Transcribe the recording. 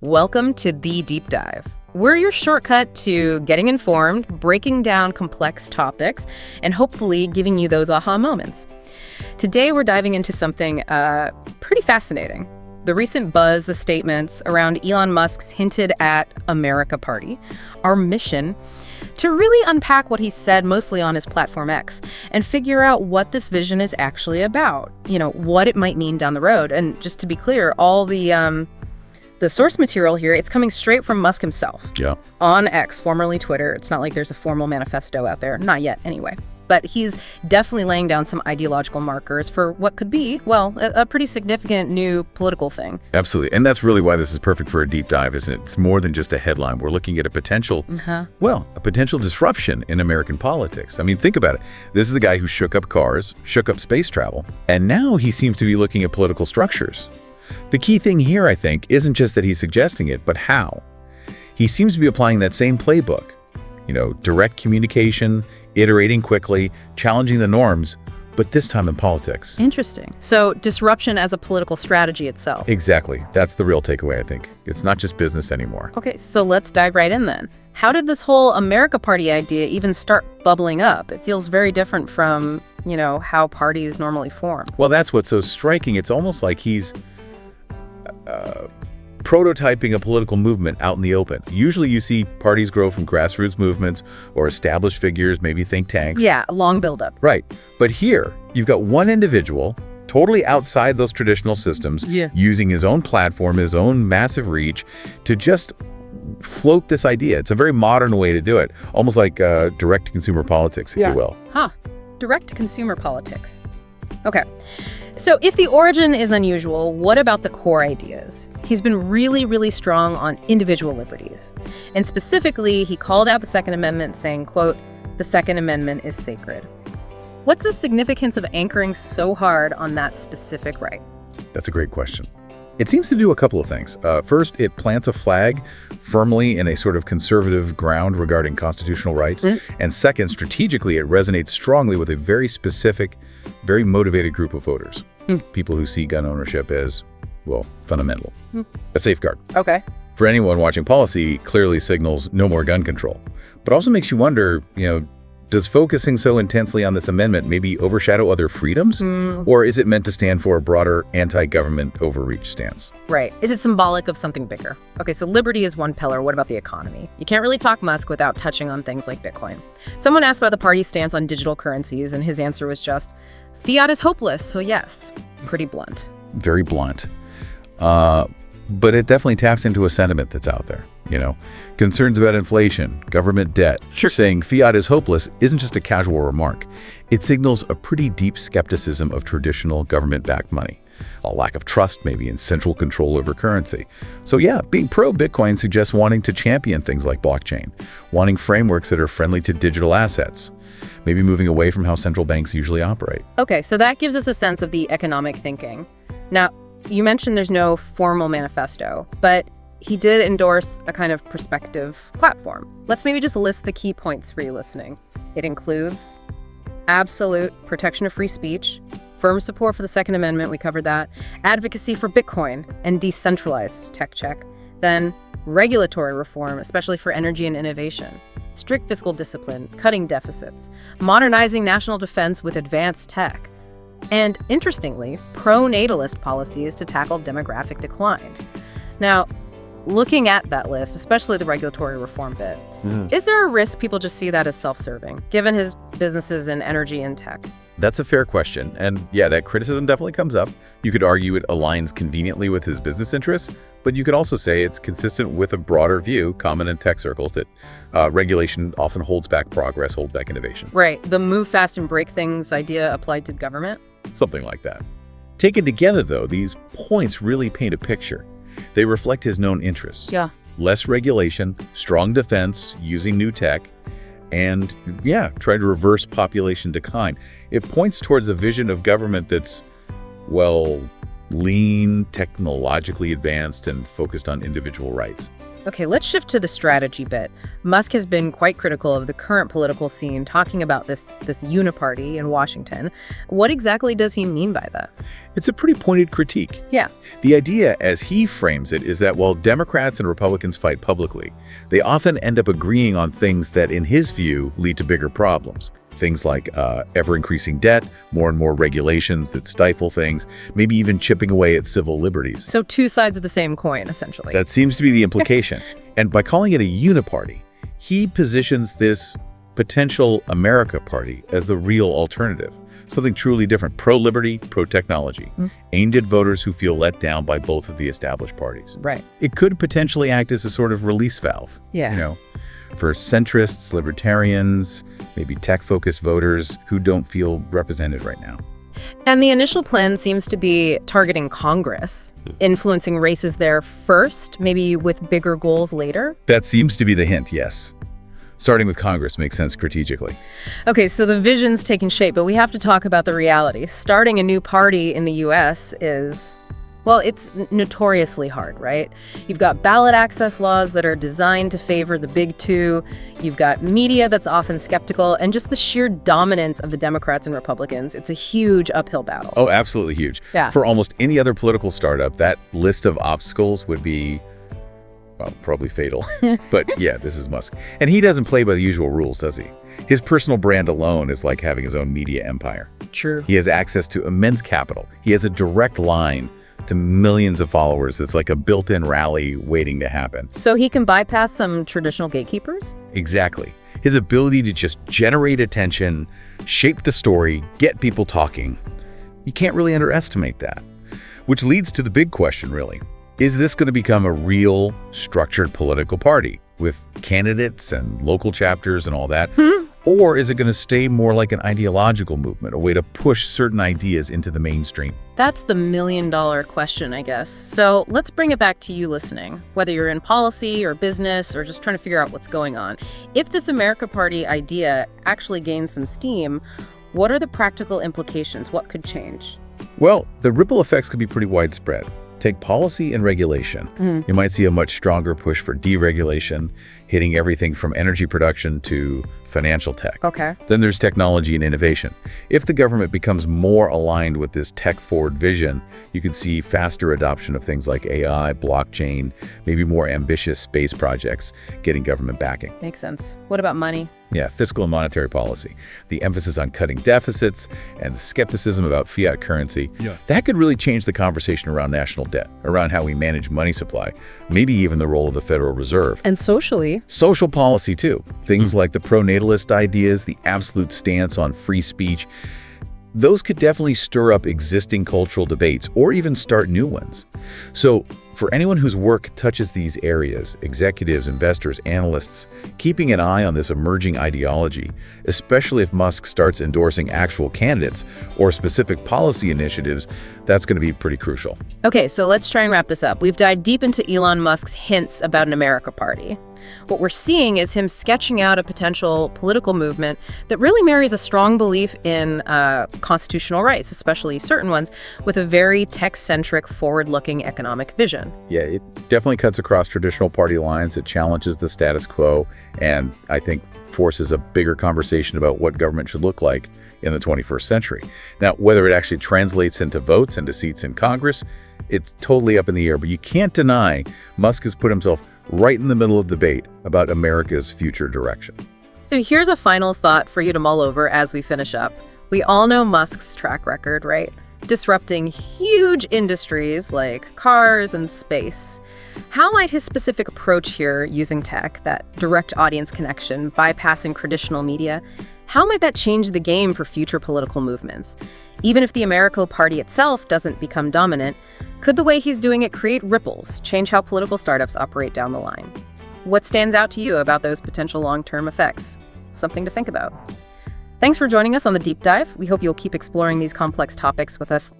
Welcome to The Deep Dive. We're your shortcut to getting informed, breaking down complex topics, and hopefully giving you those aha moments. Today, we're diving into something pretty fascinating. The recent buzz, the statements around Elon Musk's hinted at America Party, our mission to really unpack what he said mostly on his platform X and figure out what this vision is actually about, what it might mean down the road. And just to be clear, all the source material here, it's coming straight from Musk himself. Yeah. On X, formerly Twitter. It's not like there's a formal manifesto out there. Not yet, anyway. But he's definitely laying down some ideological markers for what could be, well, a pretty significant new political thing. Absolutely. And that's really why this is perfect for a deep dive, isn't it? It's more than just a headline. We're looking at a potential, a potential disruption in American politics. I mean, think about it. This is the guy who shook up cars, shook up space travel, and now he seems to be looking at political structures. The key thing here, I think, isn't just that he's suggesting it, but how. He seems to be applying that same playbook. Direct communication, iterating quickly, challenging the norms, but this time in politics. Interesting. So disruption as a political strategy itself. Exactly. That's the real takeaway, I think. It's not just business anymore. Okay, so let's dive right in then. How did this whole America Party idea even start bubbling up? It feels very different from, how parties normally form. Well, that's what's so striking. It's almost like he's prototyping a political movement out in the open. Usually you see parties grow from grassroots movements or established figures, maybe think tanks. Yeah, a long buildup. Right. But here, you've got one individual totally outside those traditional systems, using his own platform, his own massive reach to just float this idea. It's a very modern way to do it, almost like direct-to-consumer politics, if you will. Direct-to-consumer politics. Okay. So if the origin is unusual, what about the core ideas? He's been really, really strong on individual liberties. And specifically, he called out the Second Amendment saying, quote, "The Second Amendment is sacred." What's the significance of anchoring so hard on that specific right? That's a great question. It seems to do a couple of things. First, it plants a flag firmly in a sort of conservative ground regarding constitutional rights. And second, strategically, it resonates strongly with a very specific, very motivated group of voters. People who see gun ownership as, fundamental. A safeguard. Okay. For anyone watching policy, clearly signals no more gun control. But also makes you wonder, does focusing so intensely on this amendment maybe overshadow other freedoms? Or is it meant to stand for a broader anti-government overreach stance? Right. Is it symbolic of something bigger? Okay, so liberty is one pillar. What about the economy? You can't really talk Musk without touching on things like Bitcoin. Someone asked about the party's stance on digital currencies, and his answer was just, fiat is hopeless, so yes. Pretty blunt. Very blunt. But it definitely taps into a sentiment that's out there. Concerns about inflation, government debt. Sure. Saying fiat is hopeless isn't just a casual remark. It signals a pretty deep skepticism of traditional government-backed money. A lack of trust, maybe, in central control over currency. So yeah, being pro-Bitcoin suggests wanting to champion things like blockchain, wanting frameworks that are friendly to digital assets, maybe moving away from how central banks usually operate. Okay, so that gives us a sense of the economic thinking. Now, you mentioned there's no formal manifesto, but he did endorse a kind of perspective platform. Let's maybe just list the key points for you listening. It includes absolute protection of free speech, firm support for the Second Amendment, we covered that, advocacy for Bitcoin and decentralized tech check, then regulatory reform, especially for energy and innovation, strict fiscal discipline, cutting deficits, modernizing national defense with advanced tech, and interestingly, pro-natalist policies to tackle demographic decline. Now, looking at that list, especially the regulatory reform bit, is there a risk people just see that as self-serving, given his businesses in energy and tech? That's a fair question. And yeah, that criticism definitely comes up. You could argue it aligns conveniently with his business interests, but you could also say it's consistent with a broader view, common in tech circles, that regulation often holds back progress, holds back innovation. Right. The move fast and break things idea applied to government? Something like that. Taken together, though, these points really paint a picture. They reflect his known interests. Yeah. Less regulation, strong defense, using new tech, and try to reverse population decline. It points towards a vision of government that's, lean, technologically advanced, and focused on individual rights. Okay, let's shift to the strategy bit. Musk has been quite critical of the current political scene, talking about this uniparty in Washington. What exactly does he mean by that? It's a pretty pointed critique. Yeah. The idea, as he frames it, is that while Democrats and Republicans fight publicly, they often end up agreeing on things that, in his view, lead to bigger problems. Things like ever-increasing debt, more and more regulations that stifle things, maybe even chipping away at civil liberties. So two sides of the same coin, essentially. That seems to be the implication. And by calling it a uniparty, he positions this potential America party as the real alternative. Something truly different, pro-liberty, pro-technology, aimed at voters who feel let down by both of the established parties. Right. It could potentially act as a sort of release valve. Yeah. For centrists, libertarians, maybe tech-focused voters who don't feel represented right now. And the initial plan seems to be targeting Congress, influencing races there first, maybe with bigger goals later. That seems to be the hint, yes. Starting with Congress makes sense strategically. Okay, so the vision's taking shape, but we have to talk about the reality. Starting a new party in the U.S. is... well, it's notoriously hard, right? You've got ballot access laws that are designed to favor the big two. You've got media that's often skeptical, and just the sheer dominance of the Democrats and Republicans. It's a huge uphill battle. Oh, absolutely huge. Yeah. For almost any other political startup, that list of obstacles would be, well, probably fatal. But yeah, this is Musk. And he doesn't play by the usual rules, does he? His personal brand alone is like having his own media empire. True. He has access to immense capital. He has a direct line to millions of followers. It's like a built-in rally waiting to happen. So he can bypass some traditional gatekeepers? Exactly. His ability to just generate attention, shape the story, get people talking. You can't really underestimate that. Which leads to the big question, really. Is this going to become a real, structured political party with candidates and local chapters and all that? Or is it going to stay more like an ideological movement, a way to push certain ideas into the mainstream? That's the million-dollar question, I guess. So let's bring it back to you listening, whether you're in policy or business or just trying to figure out what's going on. If this America Party idea actually gains some steam, what are the practical implications? What could change? Well, the ripple effects could be pretty widespread. Take policy and regulation. You might see a much stronger push for deregulation, hitting everything from energy production to financial tech. Okay. Then there's technology and innovation. If the government becomes more aligned with this tech-forward vision, you can see faster adoption of things like AI, blockchain, maybe more ambitious space projects getting government backing. Makes sense. What about money? Yeah, fiscal and monetary policy. The emphasis on cutting deficits and the skepticism about fiat currency, that could really change the conversation around national debt, around how we manage money supply, maybe even the role of the Federal Reserve. And socially? Social policy, too. Things like the pro-natalist ideas, the absolute stance on free speech. Those could definitely stir up existing cultural debates or even start new ones. So for anyone whose work touches these areas, executives, investors, analysts, keeping an eye on this emerging ideology, especially if Musk starts endorsing actual candidates or specific policy initiatives, that's going to be pretty crucial. Okay, so let's try and wrap this up. We've dived deep into Elon Musk's hints about an America Party. What we're seeing is him sketching out a potential political movement that really marries a strong belief in constitutional rights, especially certain ones, with a very tech-centric, forward-looking economic vision. Yeah, it definitely cuts across traditional party lines. It challenges the status quo, and I think forces a bigger conversation about what government should look like in the 21st century. Now, whether it actually translates into votes and to seats in Congress, it's totally up in the air, but you can't deny Musk has put himself right in the middle of the debate about America's future direction. So here's a final thought for you to mull over as we finish up. We all know Musk's track record, right? Disrupting huge industries like cars and space. How might his specific approach here, using tech, that direct audience connection, bypassing traditional media, how might that change the game for future political movements? Even if the America Party itself doesn't become dominant, could the way he's doing it create ripples, change how political startups operate down the line? What stands out to you about those potential long-term effects? Something to think about. Thanks for joining us on The Deep Dive. We hope you'll keep exploring these complex topics with us.